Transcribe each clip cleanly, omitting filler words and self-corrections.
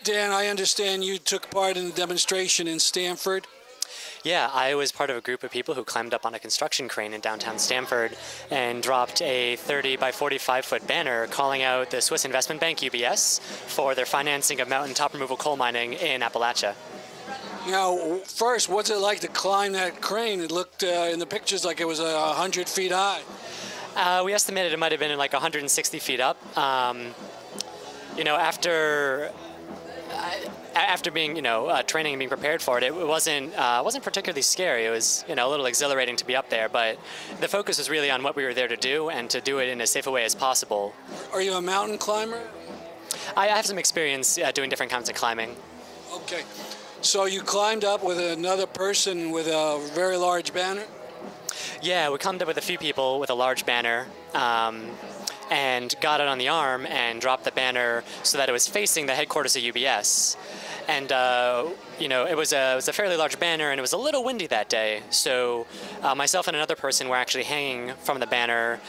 Dan, I understand you took part in the demonstration in Stamford. Yeah, I was part of a group of people who climbed up on a construction crane in downtown Stamford and dropped a 30 by 45-foot banner calling out the Swiss investment bank UBS for their financing of mountaintop removal coal mining in Appalachia. Now, first, what's it like to climb that crane? It looked in the pictures like it was 100 feet high. We estimated it might have been like 160 feet up. You know, after being, training and being prepared for it, it wasn't particularly scary. It was, a little exhilarating to be up there, but the focus was really on what we were there to do and to do it in as safe a way as possible. Are you a mountain climber? I have some experience doing different kinds of climbing. Okay. So you climbed up with another person with a very large banner? Yeah, we climbed up with a few people with a large banner. And got it on the arm and dropped the banner so that it was facing the headquarters of UBS. And, it was a fairly large banner, and it was a little windy that day. So myself and another person were actually hanging from the banner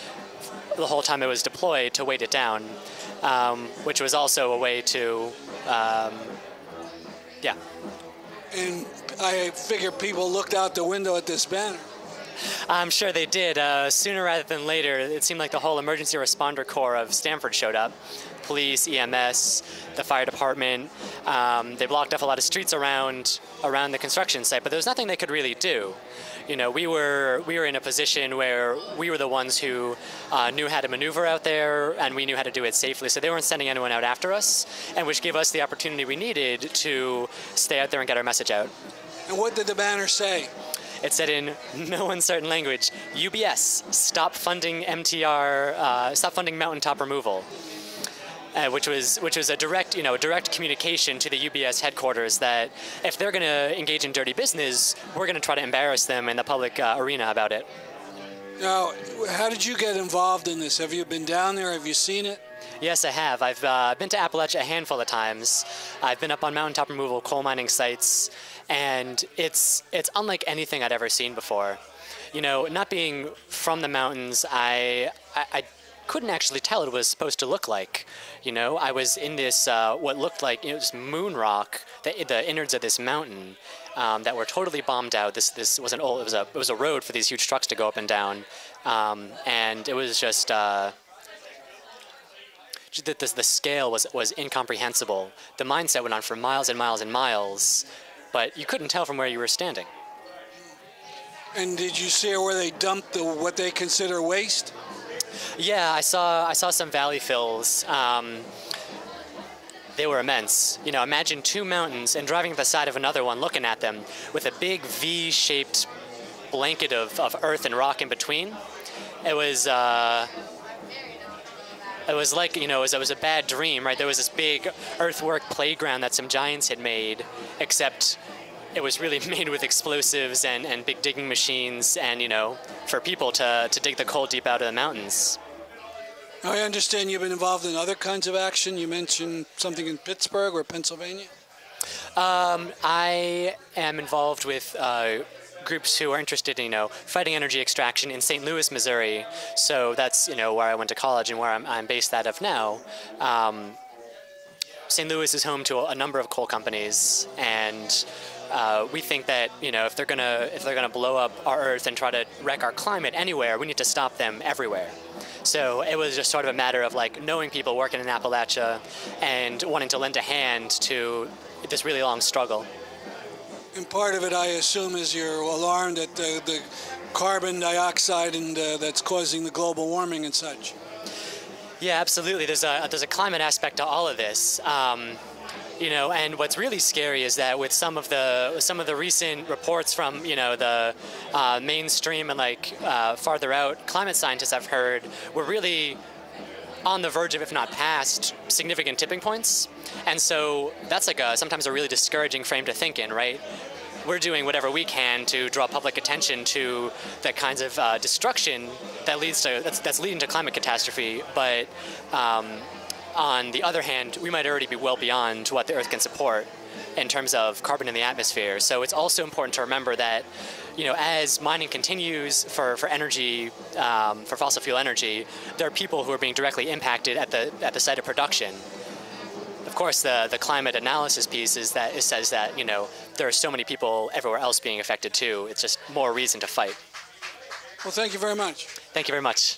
the whole time it was deployed to weight it down, which was also a way to, yeah. And I figure people looked out the window at this banner. I'm sure they did. Sooner rather than later, it seemed like the whole emergency responder corps of Stamford showed up. Police, EMS, the fire department. They blocked off a lot of streets around the construction site, but there was nothing they could really do. We were in a position where we were the ones who knew how to maneuver out there, and we knew how to do it safely. So they weren't sending anyone out after us, and which gave us the opportunity we needed to stay out there and get our message out. And what did the banner say? It said in no uncertain language, UBS, stop funding MTR, stop funding mountaintop removal, which was a direct communication to the UBS headquarters that if they're going to engage in dirty business, we're going to try to embarrass them in the public arena about it. Now, how did you get involved in this? Have you been down there? Have you seen it? Yes, I have. I've been to Appalachia a handful of times. I've been up on mountaintop removal coal mining sites, and it's unlike anything I'd ever seen before. Not being from the mountains, I couldn't actually tell what it was supposed to look like. I was in this what looked like this moon rock, the innards of this mountain that were totally bombed out. This was it was a road for these huge trucks to go up and down, and it was just. The scale was incomprehensible. The mindset went on for miles and miles and miles, but you couldn't tell from where you were standing. And did you see where they dumped what they consider waste? Yeah, I saw some valley fills. They were immense. Imagine two mountains and driving at the side of another one, looking at them with a big V-shaped blanket of earth and rock in between. It was like, it was a bad dream, right? There was this big earthwork playground that some giants had made, except it was really made with explosives and big digging machines and, for people to dig the coal deep out of the mountains. Now, I understand you've been involved in other kinds of action. You mentioned something in Pittsburgh or Pennsylvania? I am involved with groups who are interested in, fighting energy extraction in St. Louis, Missouri. So that's, where I went to college and where I'm based out of now. St. Louis is home to a number of coal companies, and we think that, if they're gonna blow up our Earth and try to wreck our climate anywhere, we need to stop them everywhere. So it was just sort of a matter of knowing people working in Appalachia and wanting to lend a hand to this really long struggle. And part of it, I assume, is you're alarmed at the carbon dioxide and that's causing the global warming and such. Yeah, absolutely. There's a climate aspect to all of this. And what's really scary is that with some of the recent reports from the mainstream and farther out climate scientists I've heard, we're really on the verge of, if not past, significant tipping points. And so that's sometimes a really discouraging frame to think in, right? We're doing whatever we can to draw public attention to the kinds of destruction that that's leading to climate catastrophe. But on the other hand, we might already be well beyond what the Earth can support in terms of carbon in the atmosphere. So it's also important to remember that, as mining continues for energy, for fossil fuel energy, there are people who are being directly impacted at the site of production. Of course, the climate analysis piece is that it says that, you know, there are so many people everywhere else being affected too. It's just more reason to fight. Well, thank you very much. Thank you very much.